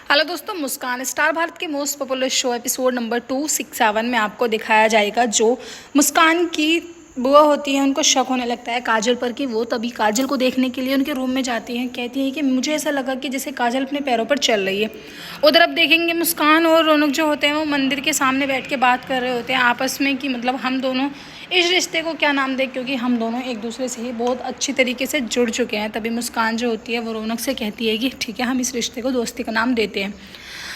Hello दोस्तों, मुस्कान star Bharat के most popular show episode number 267 में आपको दिखाया जाएगा जो मुस्कान की बुआ होती है। उनको शक होने लगता है काजल पर कि वो तभी काजल को देखने के लिए उनके रूम में जाती हैं। कहती हैं कि मुझे ऐसा लगा कि जैसे काजल अपने पैरों पर चल रही है। उधर अब देखेंगे मुस्कान और रौनक जो होते हैं वो मंदिर के सामने बैठ के बात कर रहे होते हैं आपस में कि मतलब हम दोनों इस रिश्ते को क्या नाम दें, क्योंकि हम दोनों एक दूसरे से ही बहुत अच्छी तरीके से जुड़ चुके हैं। तभी मुस्कान जो होती है वो रौनक से कहती है कि ठीक है, हम इस रिश्ते को दोस्ती का नाम देते हैं।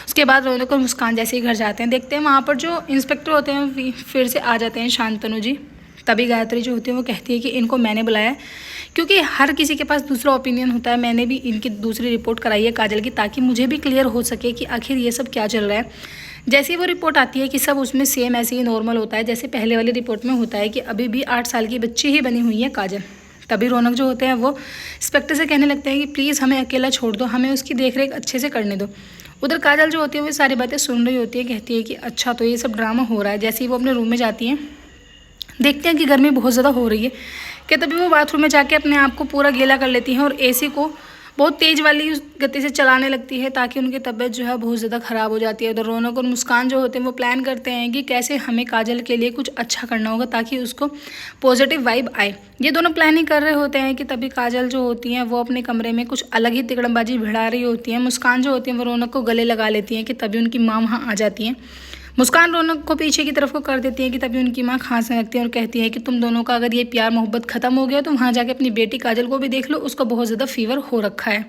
उसके बाद रौनक और मुस्कान जैसे ही घर जाते हैं, देखते हैं वहाँ पर जो इंस्पेक्टर होते हैं फिर से आ जाते हैं, शांतनु जी। तभी गायत्री जो होती है वो कहती है कि इनको मैंने बुलाया है क्योंकि हर किसी के पास दूसरा ओपिनियन होता है। मैंने भी इनकी दूसरी रिपोर्ट कराई है काजल की, ताकि मुझे भी क्लियर हो सके कि आखिर ये सब क्या चल रहा है। जैसे ही वो रिपोर्ट आती है कि सब उसमें सेम ऐसे ही नॉर्मल होता है जैसे पहले वाली रिपोर्ट में होता है कि अभी भी 8 साल की बच्ची ही बनी हुई है काजल। तभी रौनक जो होते हैं वो इंस्पेक्टर से कहने लगते हैं कि प्लीज़ हमें अकेला छोड़ दो, हमें उसकी देखरेख अच्छे से करने दो। उधर काजल जो होती है वो सारी बातें सुन रही होती है, कहती है कि अच्छा तो ये सब ड्रामा हो रहा है। जैसे ही वो अपने रूम में जाती हैं, देखते हैं कि गर्मी बहुत ज़्यादा हो रही है कि तभी वो बाथरूम में जाके अपने आप को पूरा गीला कर लेती हैं और एसी को बहुत तेज़ वाली गति से चलाने लगती है ताकि उनकी तबीयत जो है बहुत ज़्यादा ख़राब हो जाती है। उधर रौनक और मुस्कान जो होते हैं वो प्लान करते हैं कि कैसे हमें काजल के लिए कुछ अच्छा करना होगा ताकि उसको पॉजिटिव वाइब आए। ये दोनों प्लानिंग कर रहे होते हैं कि तभी काजल जो होती हैं वो अपने कमरे में कुछ अलग ही तिकड़मबाजी भिड़ा रही होती हैं। मुस्कान जो होती है वो रौनक को गले लगा लेती हैं कि तभी उनकी माँ वहाँ आ जाती हैं। मुस्कान रौनक को पीछे की तरफ को कर देती है कि तभी उनकी माँ खांसने लगती है और कहती है कि तुम दोनों का अगर ये प्यार मोहब्बत ख़त्म हो गया तो वहाँ जाके अपनी बेटी काजल को भी देख लो, उसको बहुत ज़्यादा फीवर हो रखा है।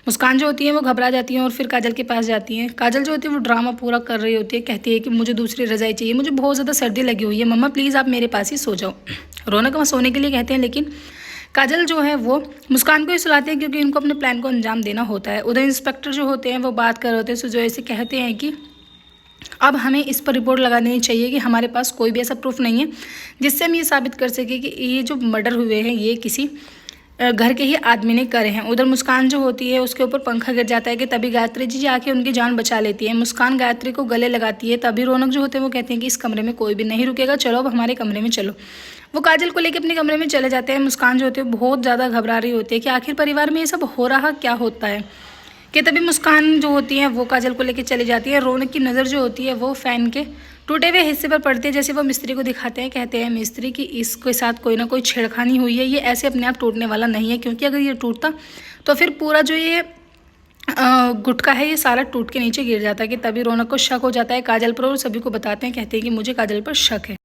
मुस्कान जो होती है वो घबरा जाती है और फिर काजल के पास जाती है। काजल जो होती है वो ड्रामा पूरा कर रही होती है, कहती है कि मुझे दूसरी रज़ाई चाहिए, मुझे बहुत ज़्यादा सर्दी लगी हुई है, मम्मा प्लीज़ आप मेरे पास ही सो जाओ। रौनक वहाँ सोने के लिए कहते हैं, लेकिन काजल जो है वो मुस्कान को ही सुलाते हैं क्योंकि उनको अपने प्लान को अंजाम देना होता है। उधर इंस्पेक्टर जो होते हैं वो बात कर रहे होते हैं, जो ऐसे कहते हैं कि अब हमें इस पर रिपोर्ट लगा देनी चाहिए कि हमारे पास कोई भी ऐसा प्रूफ नहीं है जिससे हम ये साबित कर सके कि ये जो मर्डर हुए हैं ये किसी घर के ही आदमी ने करे हैं। उधर मुस्कान जो होती है उसके ऊपर पंखा गिर जाता है कि तभी गायत्री जी आके उनकी जान बचा लेती है। मुस्कान गायत्री को गले लगाती है। तभी रौनक जो होते हैं वो कहते हैं कि इस कमरे में कोई भी नहीं रुकेगा, चलो अब हमारे कमरे में चलो। वो काजल को लेकर अपने कमरे में चले जाते हैं। मुस्कान जो होती है बहुत ज़्यादा घबरा रही होती है कि आखिर परिवार में ये सब हो रहा क्या होता है। कि तभी मुस्कान जो होती है वो काजल को लेकर चली जाती है। रौनक की नज़र जो होती है वो फ़ैन के टूटे हुए हिस्से पर पड़ती है। जैसे वो मिस्त्री को दिखाते हैं, कहते हैं मिस्त्री कि इसके साथ कोई ना कोई छेड़खानी हुई है, ये ऐसे अपने आप टूटने वाला नहीं है, क्योंकि अगर ये टूटता तो फिर पूरा जो ये गुटका है ये सारा टूट के नीचे गिर जाता है। कि तभी रौनक को शक हो जाता है काजल पर और सभी को बताते हैं, कहते हैं कि मुझे काजल पर शक है।